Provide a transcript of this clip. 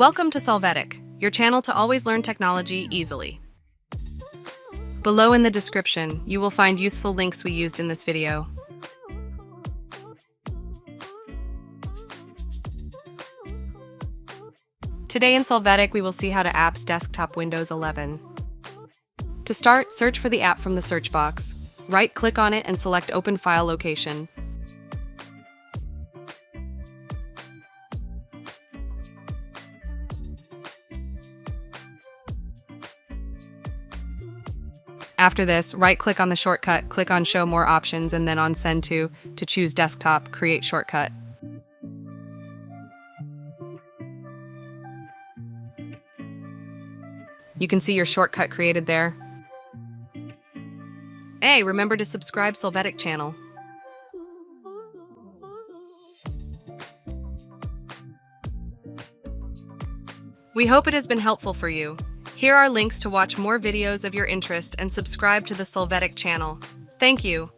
Welcome to Solvetic, your channel to always learn technology easily. Below in the description, you will find useful links we used in this video. Today in Solvetic, we will see how to apps desktop Windows 11. To start, search for the app from the search box. Right-click on it and select Open File Location. After this, right-click on the shortcut, click on Show More Options, and then on Send to choose Desktop, Create Shortcut. You can see your shortcut created there. Hey, remember to subscribe Solvetic channel. We hope it has been helpful for you. Here are links to watch more videos of your interest and subscribe to the Solvetic channel. Thank you.